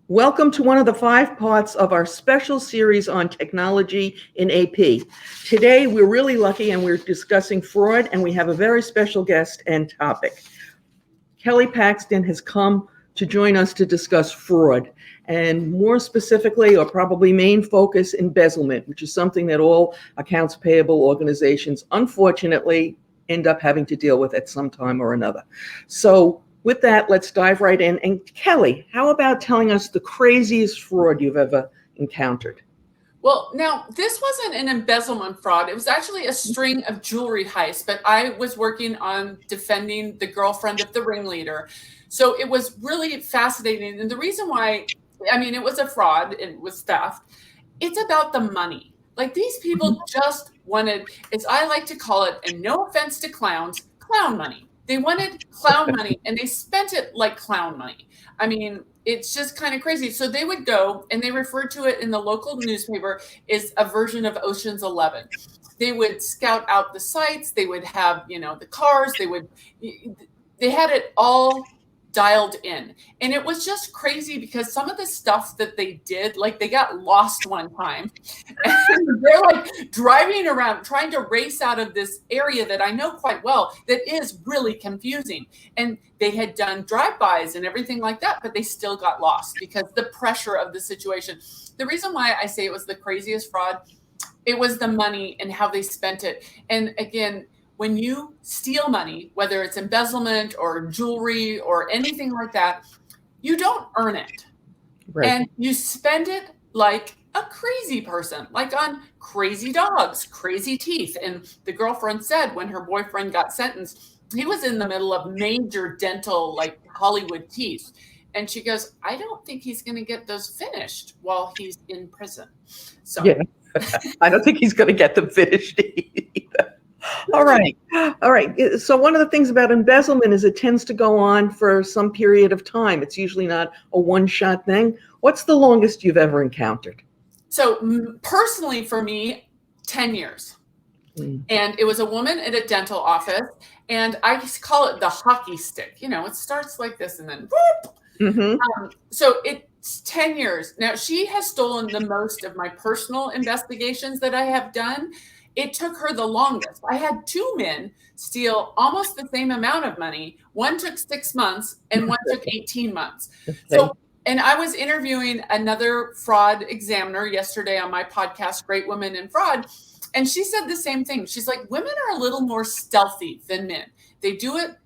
Welcome to one of the 5 parts of our special series on technology in AP. Today, we're really lucky and we're discussing fraud, and we have a very special guest and topic. Kelly Paxton has come to join us to discuss fraud, and more specifically, or probably main focus, embezzlement, which is something that all accounts payable organizations, unfortunately, end up having to deal with at some time or another. So with that, let's dive right in. And Kelly, how about telling us the craziest fraud you've ever encountered? Well, now this wasn't an embezzlement fraud. It was actually a string of jewelry heists, but I was working on defending the girlfriend of the ringleader. So it was really fascinating. And the reason why, it was a fraud, it was theft. It's about the money. Like these people just wanted, as I like to call it, and no offense to clowns, clown money. They wanted clown money and they spent it like clown money. It's just kind of crazy. So they would go and they referred to it in the local newspaper as a version of Ocean's 11. They would scout out the sites. They would have, the cars. They had it all dialed in. And it was just crazy because some of the stuff that they did, like they got lost one time and they're like driving around trying to race out of this area that I know quite well that is really confusing. And they had done drive-bys and everything like that, but they still got lost because the pressure of the situation. The reason why I say it was the craziest fraud, it was the money and how they spent it. And again, when you steal money, whether it's embezzlement or jewelry or anything like that, you don't earn it. Right. And you spend it like a crazy person, like on crazy dogs, crazy teeth. And the girlfriend said when her boyfriend got sentenced, he was in the middle of major dental, like Hollywood teeth. And she goes, I don't think he's going to get those finished while he's in prison. So yeah, I don't think he's going to get them finished either. All right. So one of the things about embezzlement is it tends to go on for some period of time. It's usually not a one-shot thing. What's the longest you've ever encountered? So personally for me, 10 years. And it was a woman at a dental office, and I call it the hockey stick. It starts like this and then whoop. So it's 10 years. Now, she has stolen the most of my personal investigations that I have done. It took her the longest. I had 2 men steal almost the same amount of money. One took 6 months and one took 18 months. Okay. And I was interviewing another fraud examiner yesterday on my podcast, Great Women in Fraud. And she said the same thing. She's like, women are a little more stealthy than men. They do it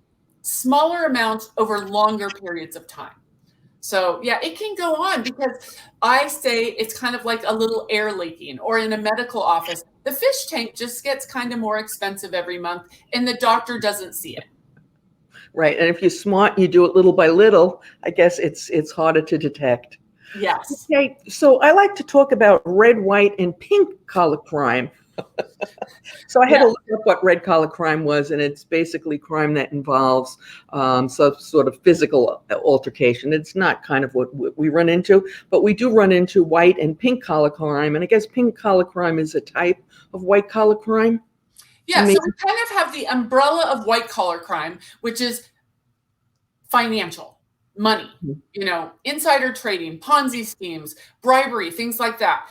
smaller amounts over longer periods of time. So yeah, it can go on because I say it's kind of like a little air leaking, or in a medical office, the fish tank just gets kind of more expensive every month and the doctor doesn't see it. Right. And if you're smart, you do it little by little, I guess it's harder to detect. Yes. Okay. So I like to talk about red, white, and pink collar crime. So I had to look up what red collar crime was, and it's basically crime that involves some sort of physical altercation. It's not kind of what we run into, but we do run into white and pink collar crime. And I guess pink collar crime is a type of white collar crime. Yeah, so we kind of have the umbrella of white collar crime, which is financial, money, insider trading, Ponzi schemes, bribery, things like that.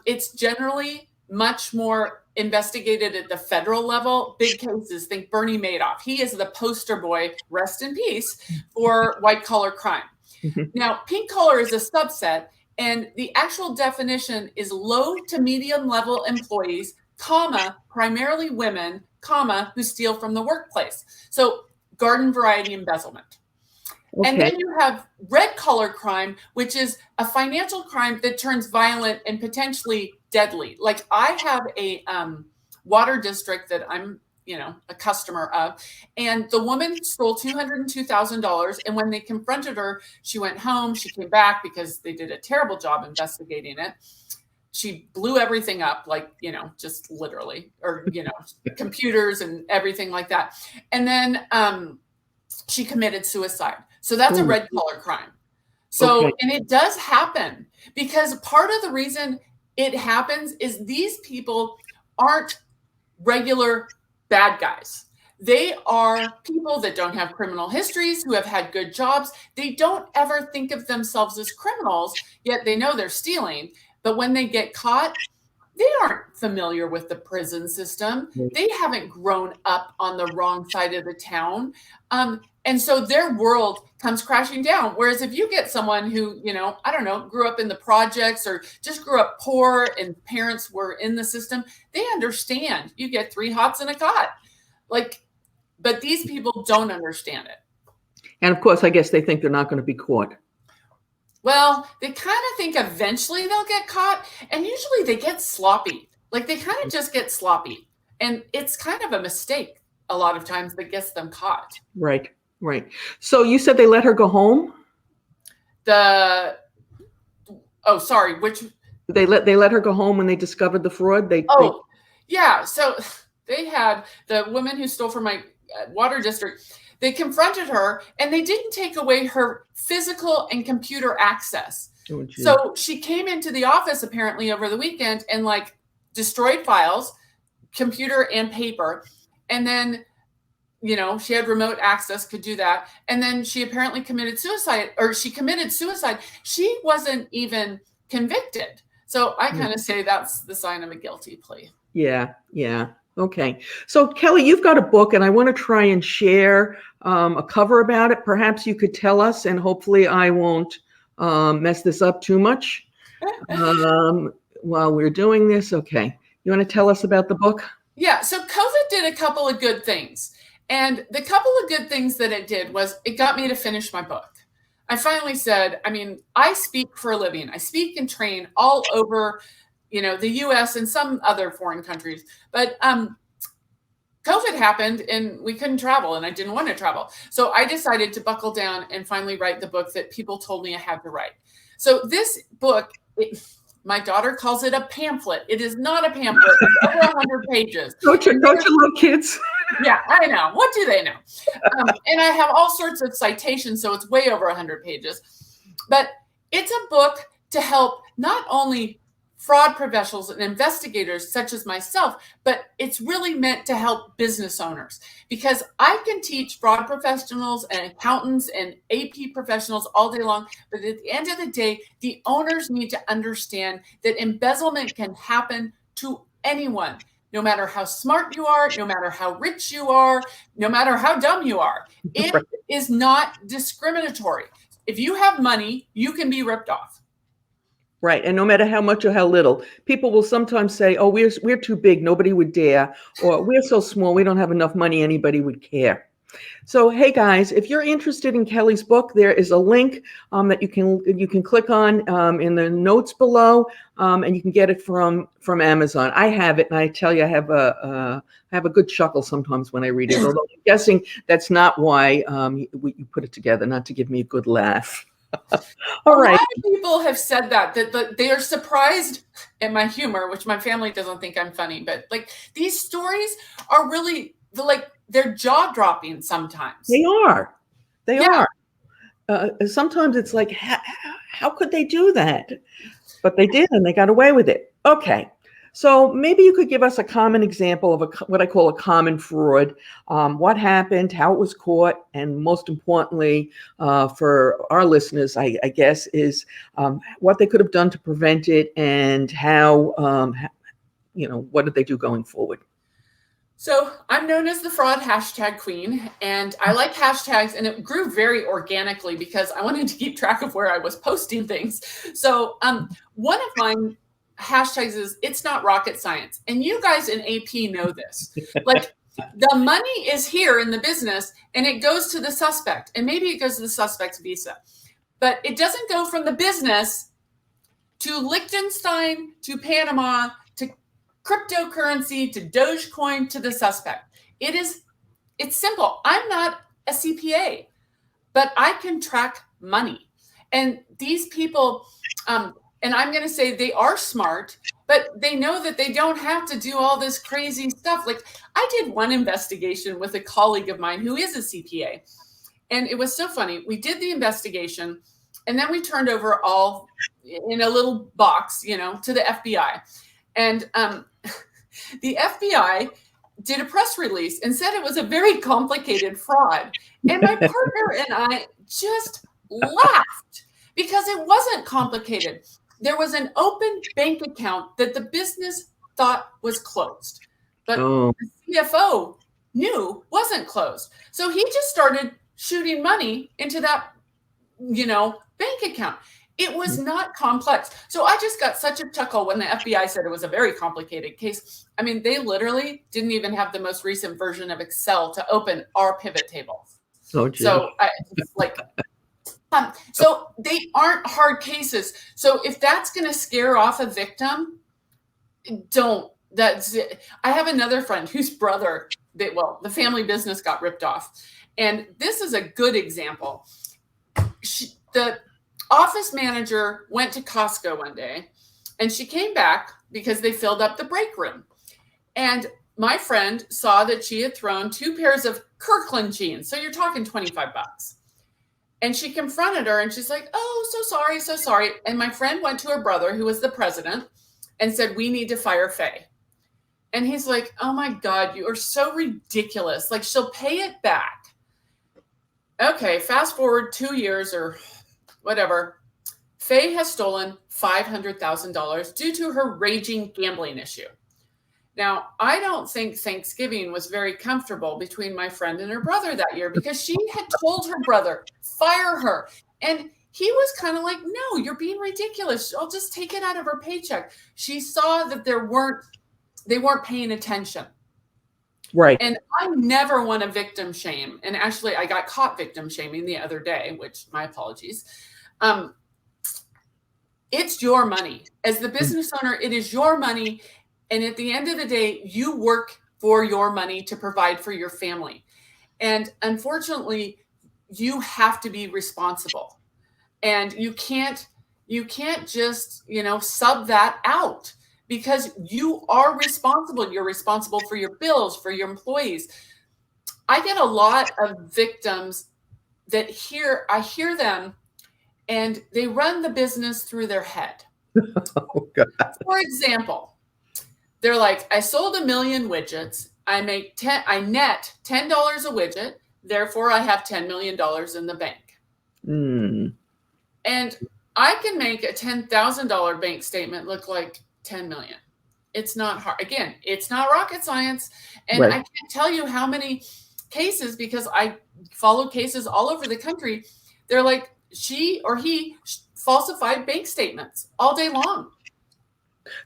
It's generally much more investigated at the federal level. Big cases, think Bernie Madoff. He is the poster boy, rest in peace, for white collar crime. Now, pink collar is a subset, and the actual definition is low to medium level employees, primarily women, who steal from the workplace. So garden variety embezzlement. Okay. And then you have red collar crime, which is a financial crime that turns violent and potentially deadly. Like I have a water district that I'm, a customer of, and the woman stole $202,000. And when they confronted her, she went home. She came back because they did a terrible job investigating it. She blew everything up, like, just literally, or, computers and everything like that. And then she committed suicide. So that's a red collar crime. So, and it does happen because part of the reason it happens is these people aren't regular bad guys. They are people that don't have criminal histories, who have had good jobs. They don't ever think of themselves as criminals, yet they know they're stealing. But when they get caught, they aren't familiar with the prison system. They haven't grown up on the wrong side of the town. And so their world comes crashing down. Whereas if you get someone who, I don't know, grew up in the projects or just grew up poor and parents were in the system, they understand. You get 3 hots and a cot. But these people don't understand it. And of course, I guess they think they're not going to be caught. Well, they kind of think eventually they'll get caught, and usually they get sloppy. They kind of just get sloppy. And it's kind of a mistake a lot of times that gets them caught. Right. So you said they let her go home? Sorry, which? They let her go home when they discovered the fraud? Yeah. So they had the woman who stole from my water district. They confronted her, and they didn't take away her physical and computer access. Oh, so she came into the office apparently over the weekend and destroyed files, computer and paper. And then, she had remote access, could do that. And then she apparently committed suicide. She wasn't even convicted. So I kind of say that's the sign of a guilty plea. Yeah. Okay. So Kelly, you've got a book, and I want to try and share a cover about it. Perhaps you could tell us, and hopefully I won't mess this up too much while we're doing this. Okay. You want to tell us about the book? Yeah. So COVID did a couple of good things. And the couple of good things that it did was it got me to finish my book. I finally said, I speak for a living. I speak and train all over the US and some other foreign countries. But COVID happened and we couldn't travel, and I didn't want to travel. So I decided to buckle down and finally write the book that people told me I had to write. So this book, my daughter calls it a pamphlet. It is not a pamphlet. It's over 100 pages. Don't you love kids? Yeah, I know. What do they know? And I have all sorts of citations, so it's way over 100 pages. But it's a book to help not only fraud professionals and investigators such as myself, but it's really meant to help business owners, because I can teach fraud professionals and accountants and AP professionals all day long. But at the end of the day, the owners need to understand that embezzlement can happen to anyone, no matter how smart you are, no matter how rich you are, no matter how dumb you are. It is not discriminatory. If you have money, you can be ripped off. Right. And no matter how much or how little, people will sometimes say, oh, we're too big, nobody would dare, or we're so small, we don't have enough money, anybody would care. So, hey guys, if you're interested in Kelly's book, there is a link that you can click on in the notes below, and you can get it from Amazon. I have it, and I tell you, I have a good chuckle sometimes when I read it. Although I'm guessing that's not why you put it together, not to give me a good laugh. All right. A lot of people have said that they are surprised at my humor, which my family doesn't think I'm funny. But these stories are really they're jaw dropping sometimes. They are. They are. Sometimes it's like, how could they do that? But they did, and they got away with it. Okay. So maybe you could give us a common example of what I call a common fraud, what happened, how it was caught, and most importantly, for our listeners, I guess, is what they could have done to prevent it, and how, what did they do going forward? So I'm known as the fraud hashtag queen, and I like hashtags, and it grew very organically because I wanted to keep track of where I was posting things. So one of mine hashtags is "It's not rocket science," and you guys in AP know this. The money is here in the business, and it goes to the suspect, and maybe it goes to the suspect's visa, but it doesn't go from the business to Liechtenstein to Panama to cryptocurrency to Dogecoin to the suspect. It's simple. I'm not a CPA, but I can track money, and these people. And I'm going to say they are smart, but they know that they don't have to do all this crazy stuff. I did one investigation with a colleague of mine who is a CPA. And it was so funny. We did the investigation, and then we turned over all in a little box, to the FBI. And the FBI did a press release and said it was a very complicated fraud. And my partner and I just laughed because it wasn't complicated. There was an open bank account that the business thought was closed, but the CFO knew wasn't closed. So he just started shooting money into that, bank account. It was not complex. So I just got such a chuckle when the FBI said it was a very complicated case. I mean, they literally didn't even have the most recent version of Excel to open our pivot tables. So so they aren't hard cases. So if that's going to scare off a victim, don't. That's it. I have another friend whose brother, the family business got ripped off. And this is a good example. The office manager went to Costco one day and she came back because they filled up the break room. And my friend saw that she had thrown 2 pairs of Kirkland jeans. So you're talking $25. And she confronted her and she's like, oh, so sorry. And my friend went to her brother, who was the president, and said, we need to fire Faye. And he's like, oh my God, you are so ridiculous. Like, she'll pay it back. Okay, fast forward 2 years or whatever. Faye has stolen $500,000 due to her raging gambling issue. Now, I don't think Thanksgiving was very comfortable between my friend and her brother that year because she had told her brother, fire her. And he was kind of like, no, you're being ridiculous. I'll just take it out of her paycheck. She saw that they weren't paying attention. Right. And I never want to victim shame. And actually, I got caught victim shaming the other day, which my apologies. It's your money. As the business owner, it is your money. And at the end of the day, you work for your money to provide for your family. And unfortunately, you have to be responsible. And you can't just, sub that out because you are responsible. You're responsible for your bills, for your employees. I get a lot of victims that I hear them and they run the business through their head. Oh, God. For example, they're like, I sold 1 million widgets. I net $10 a widget. Therefore, I have $10 million in the bank. And I can make a $10,000 bank statement look like 10 million. It's not hard. Again, it's not rocket science. And Right. I can't tell you how many cases, because I follow cases all over the country. They're like, she or he falsified bank statements all day long.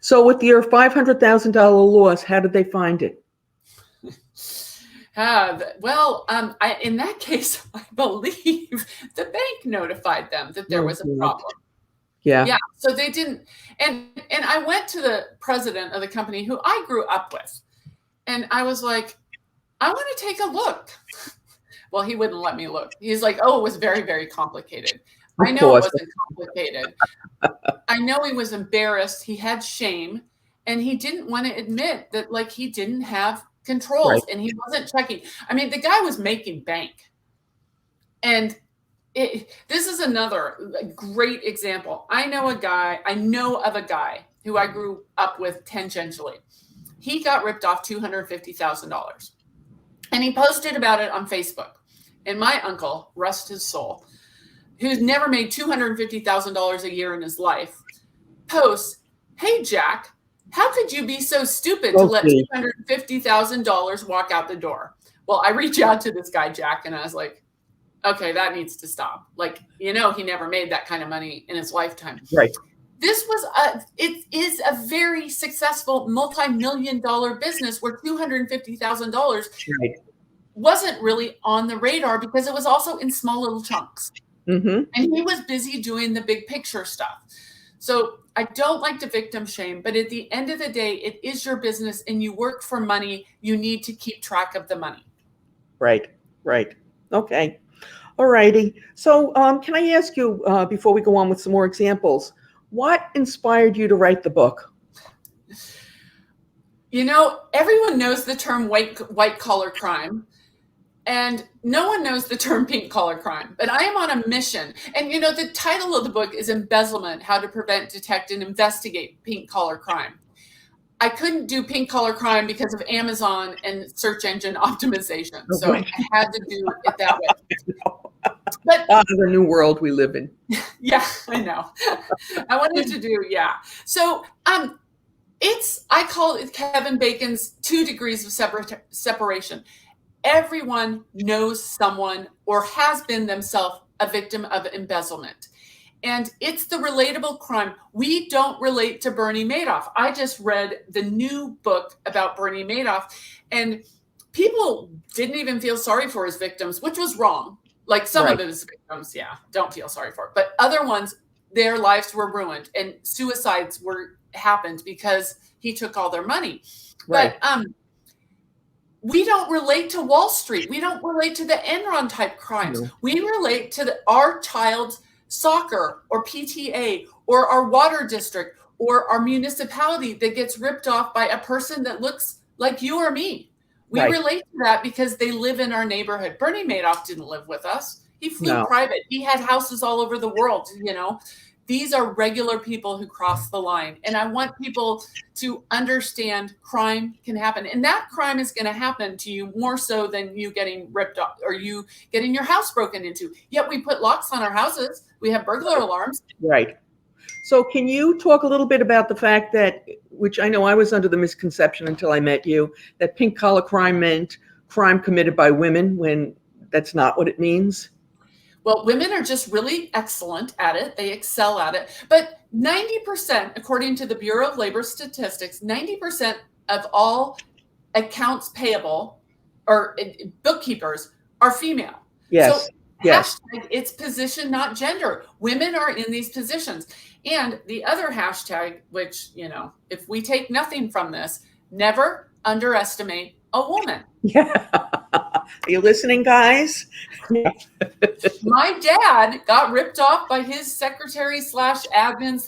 So with your $500,000 loss, how did they find it? In that case, I believe the bank notified them that there was a problem. Yeah. So they didn't. And I went to the president of the company who I grew up with. And I was like, I want to take a look. Well, he wouldn't let me look. He's like, oh, it was very, very complicated. I know it wasn't complicated. I know he was embarrassed. He had shame. And he didn't want to admit that, he didn't have controls. Right. And he wasn't checking. I mean, the guy was making bank. And this is another great example. I know of a guy who I grew up with tangentially. He got ripped off $250,000. And he posted about it on Facebook. And my uncle, rest his soul, who's never made $250,000 a year in his life, posts, hey, Jack, how could you be so stupid to let $250,000 walk out the door? Well, I reach out to this guy, Jack, and I was like, okay, that needs to stop. He never made that kind of money in his lifetime. Right. It is a very successful multi-million-dollar business where $250,000 wasn't really on the radar because it was also in small little chunks. Mm-hmm. And he was busy doing the big picture stuff. So I don't like to victim shame, but at the end of the day, it is your business and you work for money. You need to keep track of the money. Right. Okay. All righty. So can I ask you, before we go on with some more examples, what inspired you to write the book? Everyone knows the term white collar crime. And no one knows the term pink collar crime, but I am on a mission. And, the title of the book is Embezzlement, How to Prevent, Detect, and Investigate Pink Collar Crime. I couldn't do pink collar crime because of Amazon and search engine optimization. So I had to do it that way. But the new world we live in. yeah, I know. I wanted to do, yeah. So I call it Kevin Bacon's 2 degrees of separation. Everyone knows someone or has been themselves a victim of embezzlement. And it's the relatable crime. We don't relate to Bernie Madoff. I just read the new book about Bernie Madoff, and people didn't even feel sorry for his victims, which was wrong. Like some of his victims, yeah, don't feel sorry for it. But other ones, their lives were ruined and suicides happened because he took all their money. Right. But we don't relate to Wall Street. We don't relate to the Enron type crimes. No. We relate to our child's soccer or PTA or our water district or our municipality that gets ripped off by a person that looks like you or me. We relate to that because they live in our neighborhood. Bernie Madoff didn't live with us. He flew private. He had houses all over the world, you know. These are regular people who cross the line. And I want people to understand crime can happen. And that crime is going to happen to you more so than you getting ripped off or you getting your house broken into. Yet we put locks on our houses. We have burglar alarms. Right. So can you talk a little bit about the fact that, which I know I was under the misconception until I met you, that pink collar crime meant crime committed by women when that's not what it means? Well, women are just really excellent at it. They excel at it. But 90%, according to the Bureau of Labor Statistics, 90% of all accounts payable or bookkeepers are female. Yes. So hashtag, it's position, not gender. Women are in these positions. And the other hashtag, which, you know, if we take nothing from this, never underestimate a woman. Yeah. Are you listening, guys? My dad got ripped off by his secretary / admin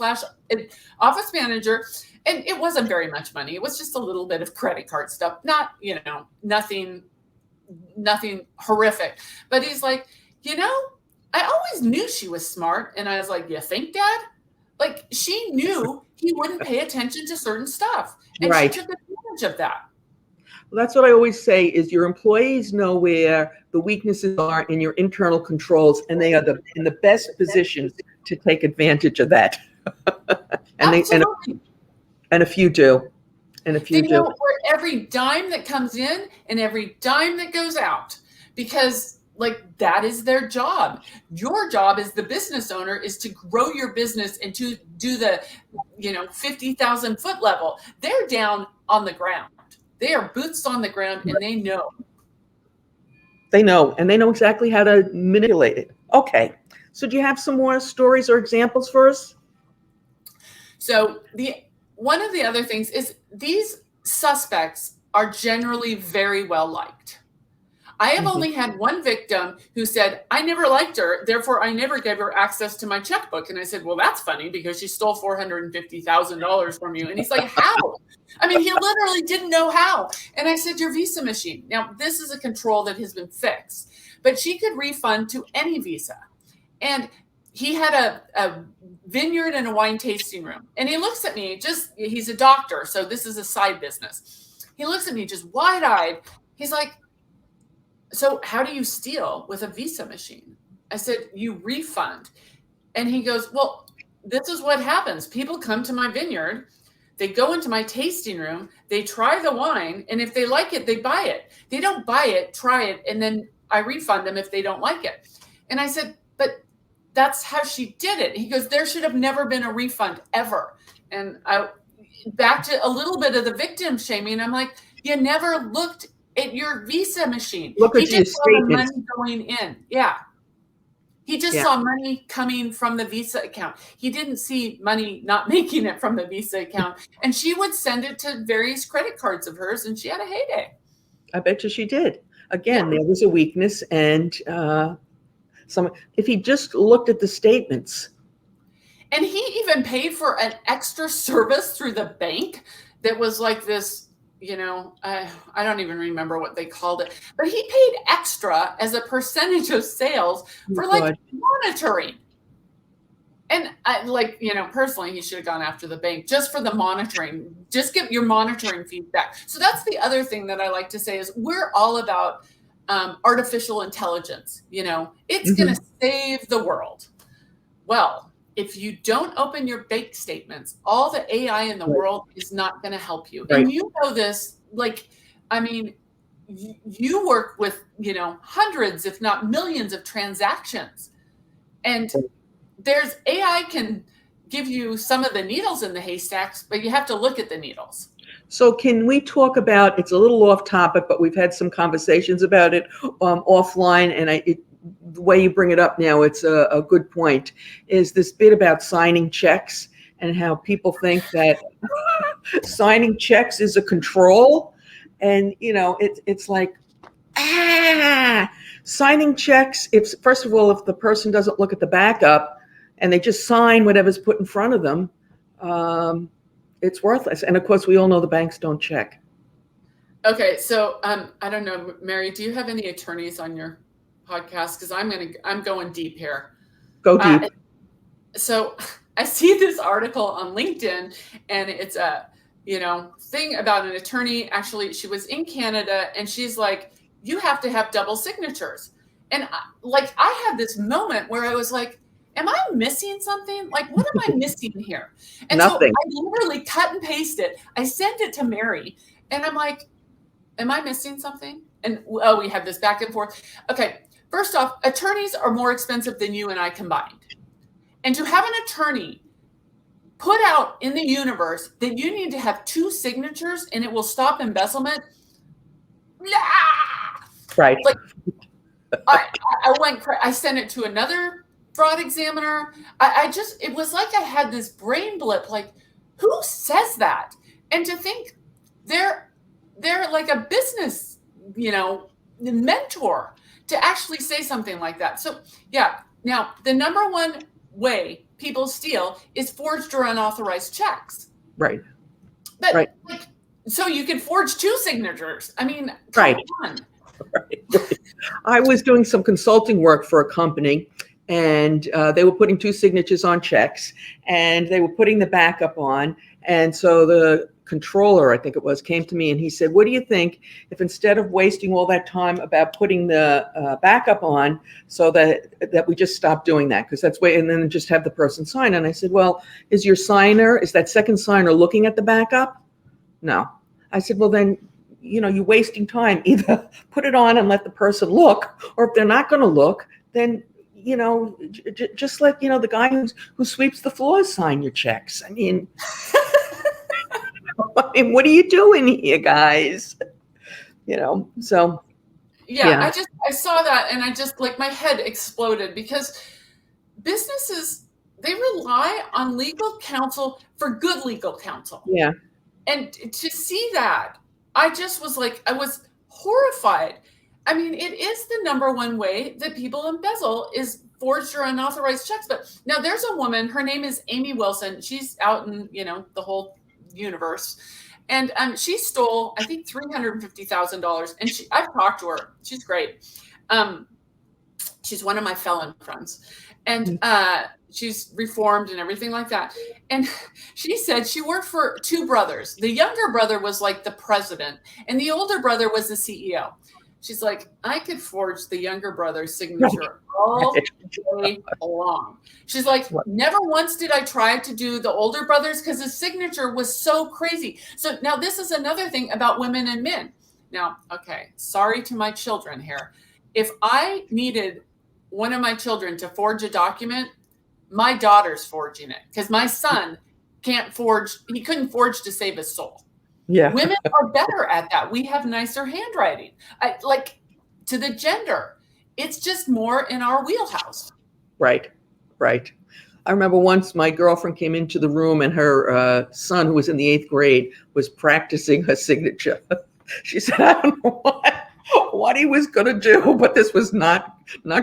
/ office manager. And it wasn't very much money. It was just a little bit of credit card stuff. Not, you know, nothing horrific. But he's like, you know, I always knew she was smart. And I was like, you think, Dad? Like, she knew he wouldn't pay attention to certain stuff. And she took advantage of that. Well, that's what I always say is your employees know where the weaknesses are in your internal controls, and they are in the best position to take advantage of that. And a few do. And a few do. Know where every dime that comes in and every dime that goes out, because like that is their job. Your job as the business owner is to grow your business and to do the, 50,000 foot level. They're down on the ground. They are boots on the ground, and they know. They know, and they know exactly how to manipulate it. Okay. So do you have some more stories or examples for us? So one of the other things is these suspects are generally very well liked. I have only had one victim who said, I never liked her, therefore I never gave her access to my checkbook. And I said, well, that's funny because she stole $450,000 from you. And he's like, how? I mean, he literally didn't know how. And I said, your Visa machine. Now, this is a control that has been fixed, but she could refund to any Visa. And he had a vineyard and a wine tasting room. And he looks at me, he's a doctor, so this is a side business. He looks at me just wide-eyed. He's like, so how do you steal with a Visa machine? I said, you refund. And he goes, well, this is what happens. People come to my vineyard. They go into my tasting room. They try the wine. And if they like it, they buy it. They don't buy it, try it, and then I refund them if they don't like it. And I said, but that's how she did it. He goes, there should have never been a refund ever. And back to a little bit of the victim shaming. I'm like, you never looked at your Visa machine. Look at your statement. Money going in. Yeah. He just saw money coming from the Visa account. He didn't see money not making it from the Visa account. And she would send it to various credit cards of hers, and she had a heyday. I bet you she did. Again, there was a weakness, and if he just looked at the statements. And he even paid for an extra service through the bank that was like this, I don't even remember what they called it, but he paid extra as a percentage of sales for monitoring. And I personally, he should have gone after the bank just for the monitoring. Just get your monitoring feedback. So that's the other thing that I like to say is we're all about artificial intelligence. It's going to save the world. Well, if you don't open your bank statements, all the AI in the world is not going to help you. Right. And you know this, you work with, hundreds, if not millions of transactions. And there's AI can give you some of the needles in the haystacks, but you have to look at the needles. So can we talk about, it's a little off topic, but we've had some conversations about it offline, and the way you bring it up now, it's a good point, is this bit about signing checks and how people think that signing checks is a control. And, it's like, signing checks, first of all, if the person doesn't look at the backup and they just sign whatever's put in front of them, it's worthless. And of course, we all know the banks don't check. Okay, so I don't know, Mary, do you have any attorneys on your podcast? Because I'm going deep here. Go deep. So I see this article on LinkedIn, and it's a thing about an attorney. Actually, she was in Canada, and she's like, you have to have double signatures. And I had this moment where I was like, am I missing something? Like, what am I missing here? And Nothing. So I literally cut and paste it. I sent it to Mary, and I'm like, am I missing something? And we have this back and forth. Okay, first off, attorneys are more expensive than you and I combined. And to have an attorney put out in the universe that you need to have 2 signatures and it will stop embezzlement, right. Like, I sent it to another fraud examiner. It was like I had this brain blip, like, who says that? And to think they're like a business, mentor to actually say something like that. So yeah, now the number one way people steal is forged or unauthorized checks. Right. But right. So you can forge 2 signatures. I mean, right. Come on. Right. I was doing some consulting work for a company, and they were putting 2 signatures on checks, and they were putting the backup on. And so the controller, I think it was, came to me and he said, what do you think if instead of wasting all that time about putting the backup on, so that we just stop doing that? Because that's way, and then just have the person sign. And I said, well, is that second signer looking at the backup? No. I said, well, then, you're wasting time. Either put it on and let the person look, or if they're not going to look, then, just let, the guy who sweeps the floors sign your checks. I mean, what are you doing here, guys? So. Yeah. I saw that, and I just, my head exploded, because businesses, they rely on legal counsel for good legal counsel. Yeah. And to see that, I just was like, I was horrified. I mean, it is the number one way that people embezzle is forged or unauthorized checks. But now there's a woman, her name is Amy Wilson. She's out in, the whole universe. And she stole, I think, $350,000. And I've talked to her. She's great. She's one of my felon friends. And she's reformed and everything like that. And she said she worked for 2 brothers. The younger brother was like the president, and the older brother was the CEO. She's like, I could forge the younger brother's signature all day long. She's like, never once did I try to do the older brother's because his signature was so crazy. So now this is another thing about women and men. Now, okay, sorry to my children here. If I needed one of my children to forge a document, my daughter's forging it, because my son can't forge. He couldn't forge to save his soul. Yeah. Women are better at that. We have nicer handwriting. To the gender, it's just more in our wheelhouse. Right. I remember once my girlfriend came into the room, and her son, who was in the 8th grade, was practicing her signature. She said, I don't know what he was going to do, but this was not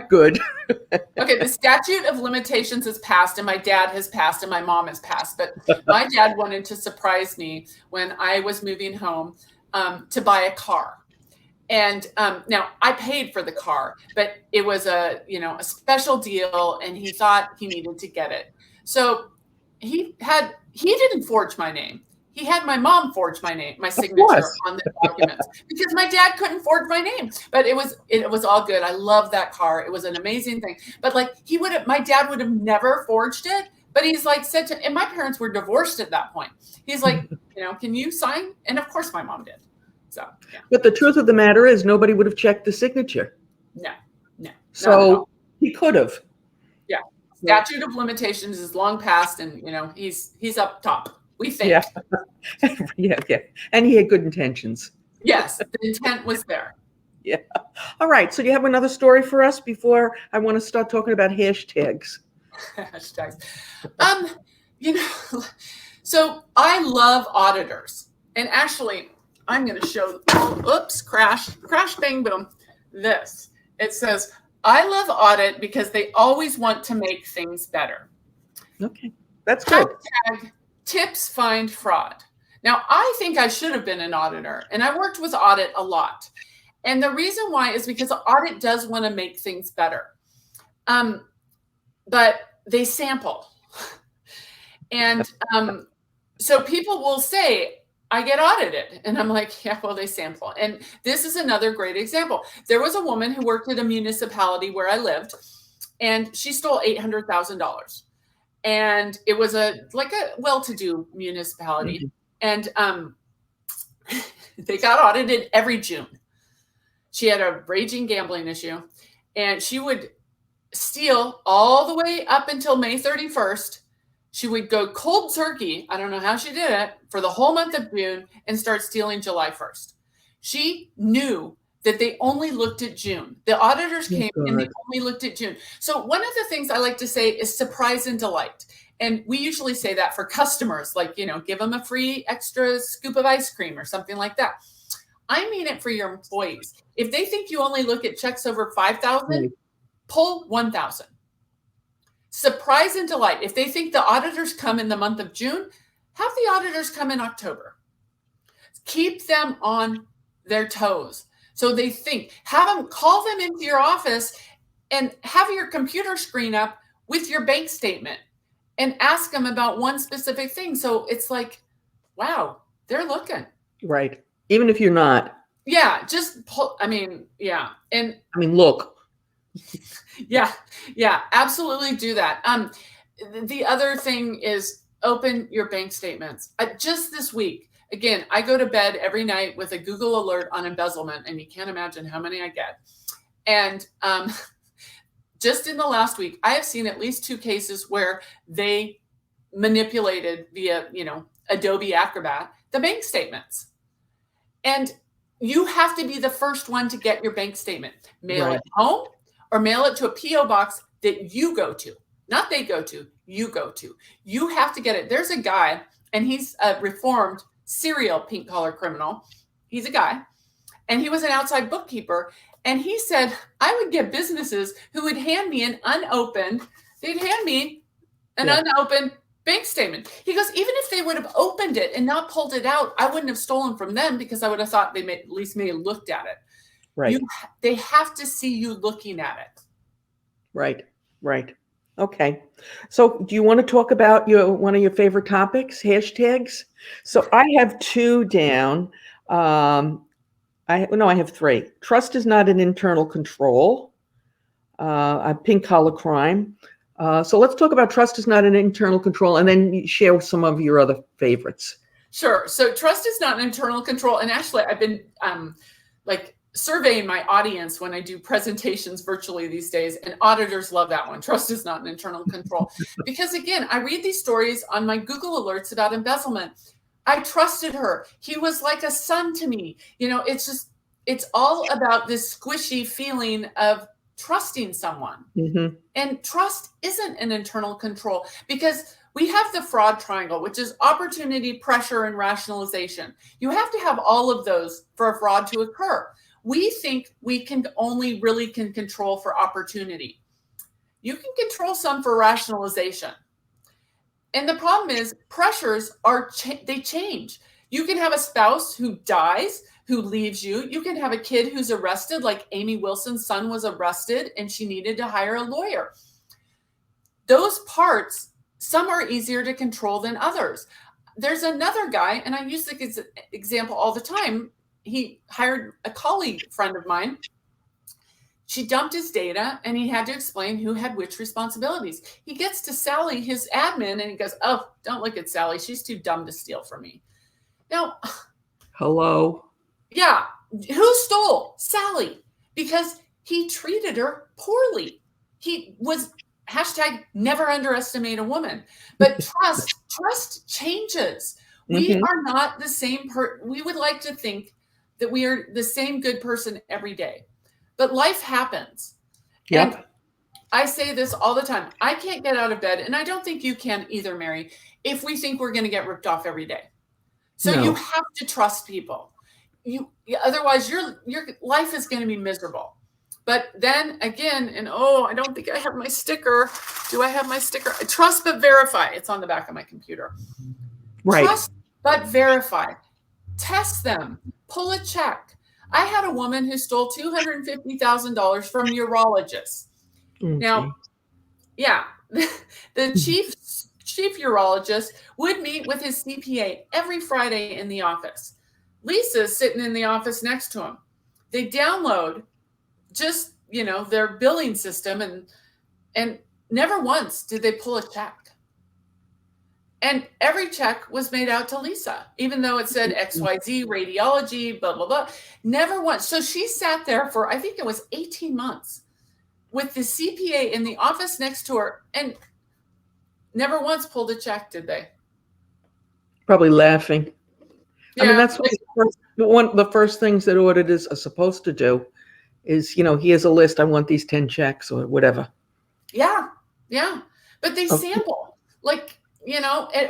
good. Okay, the statute of limitations has passed, and my dad has passed, and my mom has passed. But my dad wanted to surprise me when I was moving home to buy a car. And now I paid for the car, but it was a special deal, and he thought he needed to get it. So he didn't forge my name. He had my mom forge my signature course. on the documents because my dad couldn't forge my name. But it was all good. I love that car. It was an amazing thing. But like my dad would have never forged it. But he's like and my parents were divorced at that point. He's like, can you sign? And of course my mom did. So yeah. But the truth of the matter is nobody would have checked the signature. No. So he could have. Yeah. Statute of limitations is long past, and he's up top. We think. Yeah. And he had good intentions. Yes, the intent was there. Yeah. All right. So you have another story for us before I want to start talking about hashtags? Hashtags. So I love auditors. And actually, I'm going to show, crash, bang, boom, this. It says, I love audit because they always want to make things better. Okay. That's good. Hashtag tips find fraud. Now, I think I should have been an auditor, and I worked with audit a lot. And the reason why is because audit does want to make things better. But they sample. And so people will say, I get audited. And I'm like, yeah, well, they sample. And this is another great example. There was a woman who worked at a municipality where I lived, and she stole $800,000. And it was a well-to-do municipality. Mm-hmm. And they got audited every June. She had a raging gambling issue, and she would steal all the way up until May 31st. She would go cold turkey, I don't know how she did it, for the whole month of June and start stealing July 1st. She knew that they only looked at June. The auditors came and they only looked at June. So one of the things I like to say is surprise and delight. And we usually say that for customers, like, give them a free extra scoop of ice cream or something like that. I mean it for your employees. If they think you only look at checks over 5,000, pull 1,000. Surprise and delight. If they think the auditors come in the month of June, have the auditors come in October. Keep them on their toes. So they think, call them into your office and have your computer screen up with your bank statement and ask them about one specific thing. So it's like, wow, they're looking. Right. Even if you're not. Yeah. Just pull. Yeah. And look. Yeah, absolutely do that. The other thing is open your bank statements. Just this week, again, I go to bed every night with a Google alert on embezzlement, and you can't imagine how many I get. And just in the last week, I have seen at least 2 cases where they manipulated via, Adobe Acrobat, the bank statements. And you have to be the first one to get your bank statement. Mail it home, or mail it to a P.O. box that you go to. Not they go to, you go to. You have to get it. There's a guy, and he's a reformed serial pink-collar criminal. He's a guy, and he was an outside bookkeeper. And he said, I would get businesses who would hand me an unopened bank statement. He goes, even if they would have opened it and not pulled it out, I wouldn't have stolen from them because I would have thought they may have looked at it. Right. They have to see you looking at it. Right. Okay. So do you want to talk about one of your favorite topics, hashtags? So I have 2 down. I have 3. Trust is not an internal control. A pink collar crime. So let's talk about trust is not an internal control, and then share some of your other favorites. Sure. So trust is not an internal control. And actually, I've been surveying my audience when I do presentations virtually these days, and auditors love that one. Trust is not an internal control. Because again, I read these stories on my Google alerts about embezzlement. I trusted her. He was like a son to me. It's all about this squishy feeling of trusting someone. Mm-hmm. And trust isn't an internal control, because we have the fraud triangle, which is opportunity, pressure, and rationalization. You have to have all of those for a fraud to occur. We think we can only really control for opportunity. You can control some for rationalization. And the problem is pressures they change. You can have a spouse who dies, who leaves you. You can have a kid who's arrested, like Amy Wilson's son was arrested and she needed to hire a lawyer. Those parts, some are easier to control than others. There's another guy, and I use this example all the time. He hired a colleague friend of mine. She dumped his data and he had to explain who had which responsibilities. He gets to Sally, his admin, and he goes, "Oh, don't look at Sally. She's too dumb to steal from me." Now, hello. Yeah. Who stole? Sally, because he treated her poorly. He was #never underestimate a woman. But trust changes. We are not the same we would like to think that we are the same good person every day. But life happens. Yep. And I say this all the time. I can't get out of bed, and I don't think you can either, Mary, if we think we're going to get ripped off every day. So you have to trust people. Otherwise your life is going to be miserable. But then again, and I don't think I have my sticker. Do I have my sticker? Trust but verify. It's on the back of my computer. Right. Trust but verify. Test them. Pull a check. I had a woman who stole $250,000 from urologists. Now, the chief urologist would meet with his CPA every Friday in the office. Lisa's sitting in the office next to him. They download just, their billing system and never once did they pull a check. And every check was made out to Lisa, even though it said XYZ radiology, blah, blah, blah. Never once. So she sat there for, I think it was 18 months with the CPA in the office next to her and never once pulled a check, did they? Probably laughing. Yeah. I mean, that's one of the first things that auditors are supposed to do is, here's a list. I want these 10 checks or whatever. Yeah. Yeah. But they sample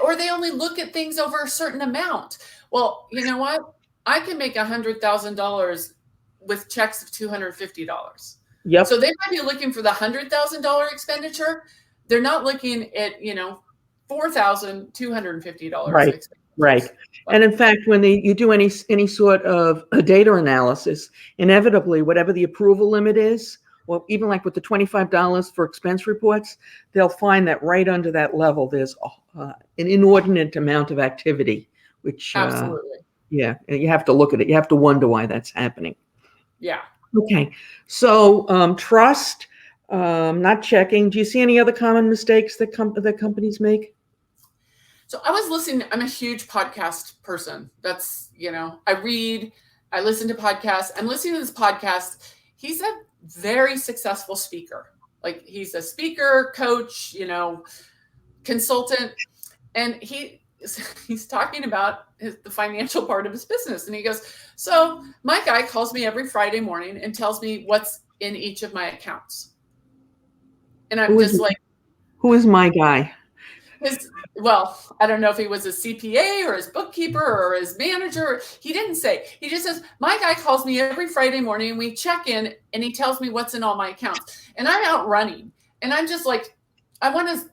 or they only look at things over a certain amount. Well, you know what? I can make $100,000 with checks of $250. Yep. So they might be looking for the $100,000 expenditure. They're not looking at, $4,250. Right. Right. And in fact, when you do any sort of a data analysis, inevitably, whatever the approval limit is, or even like with the $25 for expense reports, they'll find that right under that level, there's an inordinate amount of activity, which absolutely. You have to look at it. You have to wonder why that's happening. Yeah. Okay. So trust, not checking. Do you see any other common mistakes that companies make? So I was listening. I'm a huge podcast person. That's, I listen to podcasts. I'm listening to this podcast. He's a very successful speaker. Like he's a speaker, coach, consultant. And he's talking about the financial part of his business. And he goes, so my guy calls me every Friday morning and tells me what's in each of my accounts. And I'm just like, who is my guy? I don't know if he was a CPA or his bookkeeper or his manager. He didn't say. He just says, my guy calls me every Friday morning and we check in and he tells me what's in all my accounts. And I'm out running. And I'm just like, I want to,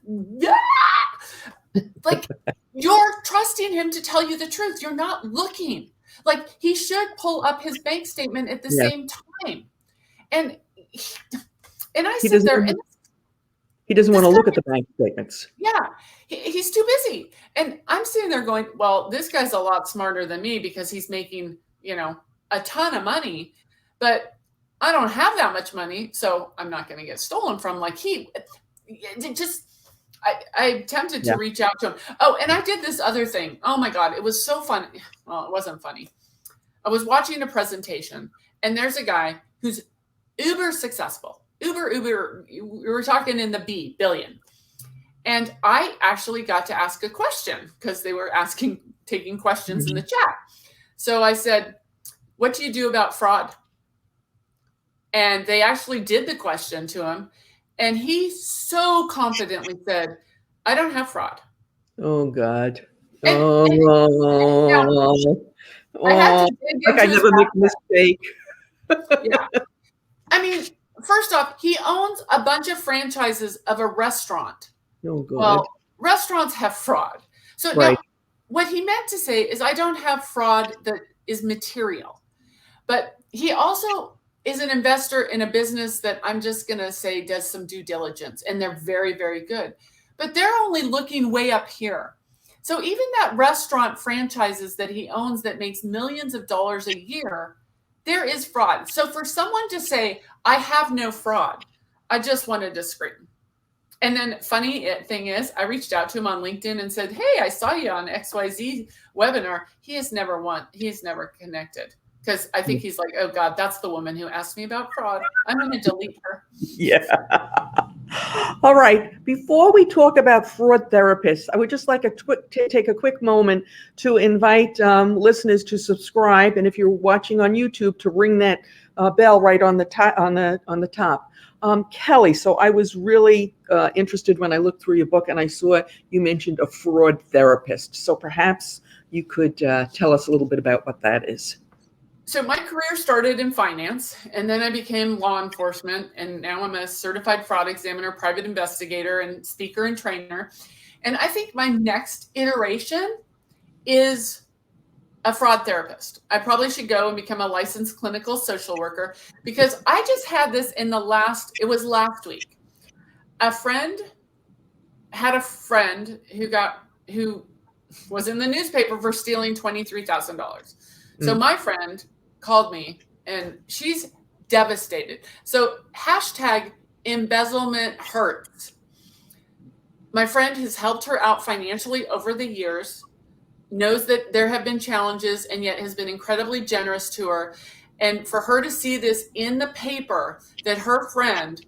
like, you're trusting him to tell you the truth. You're not looking. Like, he should pull up his bank statement at the same time. And I sit there and he doesn't want to look at the bank statements. Yeah, he's too busy. And I'm sitting there going, well, this guy's a lot smarter than me because he's making, a ton of money. But I don't have that much money, so I'm not going to get stolen from. I'm tempted to reach out to him. Oh, and I did this other thing. Oh, my God. It was so fun. Well, it wasn't funny. I was watching a presentation, and there's a guy who's uber successful. Uber, we were talking in the billion. And I actually got to ask a question because they were taking questions in the chat. So I said, what do you do about fraud? And they actually did the question to him. And he so confidently said, I don't have fraud. Oh, God. I had to dig into I never make a mistake. Yeah. I mean, first off, he owns a bunch of franchises of a restaurant. Oh, God. Well, restaurants have fraud. So right. Now, what he meant to say is I don't have fraud that is material. But he also is an investor in a business that I'm just going to say does some due diligence, and they're very, very good. But they're only looking way up here. So even that restaurant franchises that he owns that makes millions of dollars a year, there is fraud. So for someone to say, I have no fraud, I just wanted to scream. And then funny thing is, I reached out to him on LinkedIn and said, hey, I saw you on XYZ webinar. He's never connected. Because I think he's like, oh God, that's the woman who asked me about fraud. I'm going to delete her. Yeah. All right. Before we talk about fraud therapists, I would just like to take a quick moment to invite listeners to subscribe, and if you're watching on YouTube, to ring that bell right on the top. Kelly, so I was really interested when I looked through your book and I saw you mentioned a fraud therapist. So perhaps you could tell us a little bit about what that is. So my career started in finance, and then I became law enforcement, and now I'm a certified fraud examiner, private investigator, and speaker and trainer. And I think my next iteration is a fraud therapist. I probably should go and become a licensed clinical social worker, because I just had this it was last week. A friend had a friend who was in the newspaper for stealing $23,000. So my friend called me and she's devastated. So hashtag embezzlement hurts. My friend has helped her out financially over the years, knows that there have been challenges, and yet has been incredibly generous to her. And for her to see this in the paper that her friend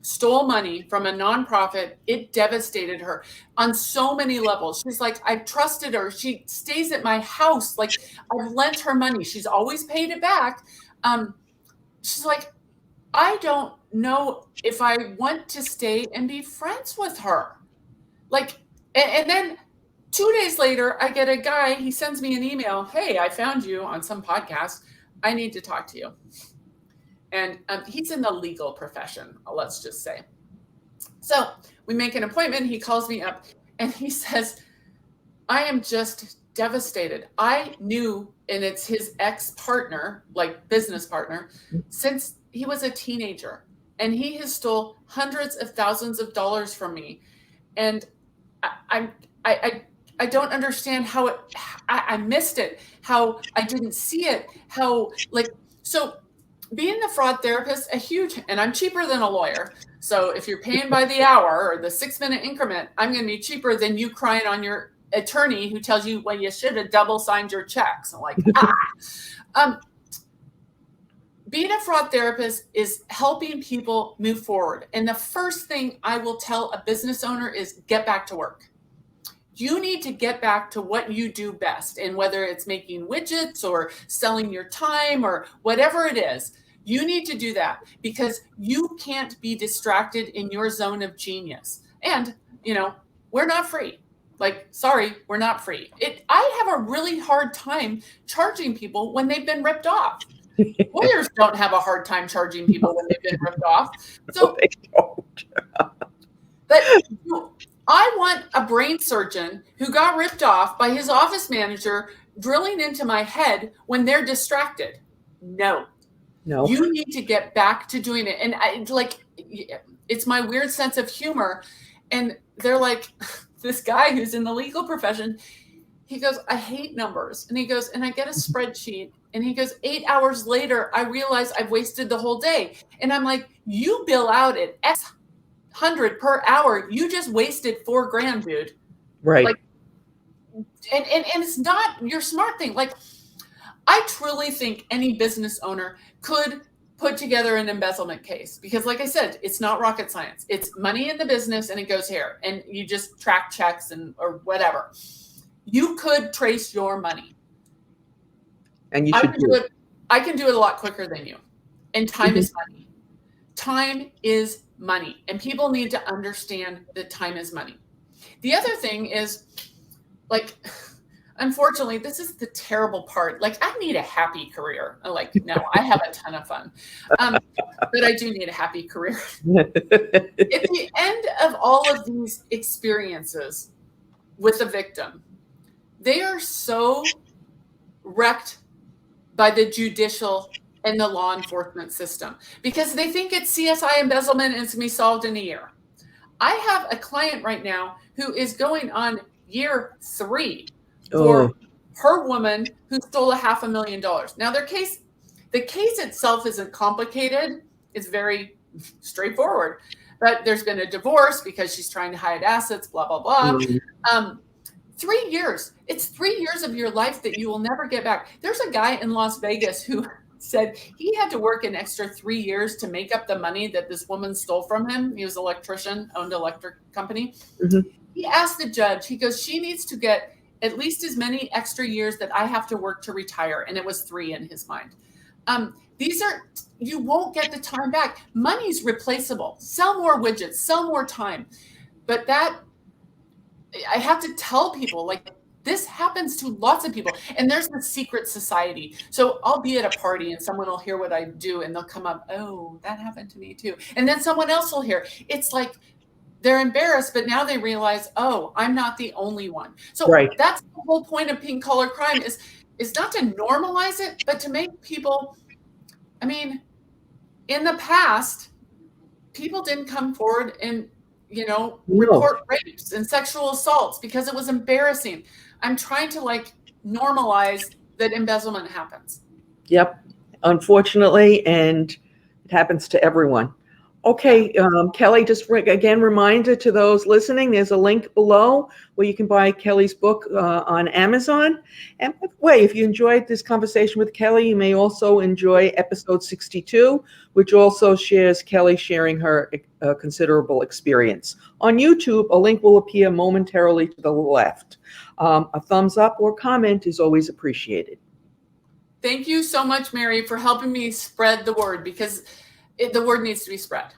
stole money from a nonprofit, it devastated her on so many levels. She's like, I've trusted her. She stays at my house. Like, I've lent her money. She's always paid it back. She's like, I don't know if I want to stay and be friends with her. Like, and then 2 days later, I get a guy, he sends me an email. Hey, I found you on some podcast. I need to talk to you. And he's in the legal profession, let's just say. So we make an appointment. He calls me up and he says, I am just devastated. I knew, and it's his ex-partner, like business partner, since he was a teenager. And he has stole hundreds of thousands of dollars from me. And I don't understand how I missed it, how I didn't see it, so being the fraud therapist, and I'm cheaper than a lawyer. So if you're paying by the hour or the 6-minute increment, I'm going to be cheaper than you crying on your attorney who tells you, well, you should have double signed your checks. I'm like, being a fraud therapist is helping people move forward. And the first thing I will tell a business owner is get back to work. You need to get back to what you do best. And whether it's making widgets or selling your time or whatever it is, you need to do that, because you can't be distracted in your zone of genius. And, we're not free. Like, sorry, we're not free. I have a really hard time charging people when they've been ripped off. Lawyers don't have a hard time charging people when they've been ripped off. So, they don't. But I want a brain surgeon who got ripped off by his office manager drilling into my head when they're distracted. No. You need to get back to doing it. And it's my weird sense of humor. And they're like, this guy who's in the legal profession, he goes, I hate numbers. And he goes, and I get a spreadsheet. And he goes, 8 hours later, I realize I've wasted the whole day. And I'm like, you bill out at X $100 per hour. You just wasted $4,000, dude. Right. Like, and it's not your smart thing. Like, I truly think any business owner could put together an embezzlement case, because like I said, it's not rocket science. It's money in the business and it goes here, and you just track checks or whatever. You could trace your money. And you should do it. I can do it a lot quicker than you. And time is money. Time is money. And people need to understand that time is money. The other thing is, like, unfortunately, this is the terrible part. Like, I need a happy career. No, I have a ton of fun. But I do need a happy career. At the end of all of these experiences with a victim, they are so wrecked by the judicial and the law enforcement system because they think it's CSI embezzlement and it's going to be solved in a year. I have a client right now who is going on year 3 for her woman who stole $500,000. Now the case itself isn't complicated. It's very straightforward, but there's been a divorce because she's trying to hide assets, blah, blah, blah. 3 years. It's 3 years of your life that you will never get back. There's a guy in Las Vegas who said he had to work an extra 3 years to make up the money that this woman stole from him. He was an electrician, owned an electric company. He asked the judge, he goes, she needs to get at least as many extra years that I have to work to retire. And it was 3 in his mind. You won't get the time back. Money's replaceable. Sell more widgets, sell more time. But I have to tell people, like, this happens to lots of people. And there's the secret society. So I'll be at a party and someone will hear what I do and they'll come up, oh, that happened to me too. And then someone else will hear. It's like they're embarrassed, but now they realize, oh, I'm not the only one. So that's the whole point of pink collar crime is not to normalize it, but to make people, I mean, in the past, people didn't come forward and report rapes and sexual assaults because it was embarrassing. I'm trying to normalize that embezzlement happens. Yep, unfortunately, and it happens to everyone. Okay, Kelly, just again, reminder to those listening, there's a link below where you can buy Kelly's book on Amazon. And by the way, if you enjoyed this conversation with Kelly, you may also enjoy episode 62, which also shares Kelly sharing her considerable experience. On YouTube, a link will appear momentarily to the left. A thumbs up or comment is always appreciated. Thank you so much, Mary, for helping me spread the word because the word needs to be spread.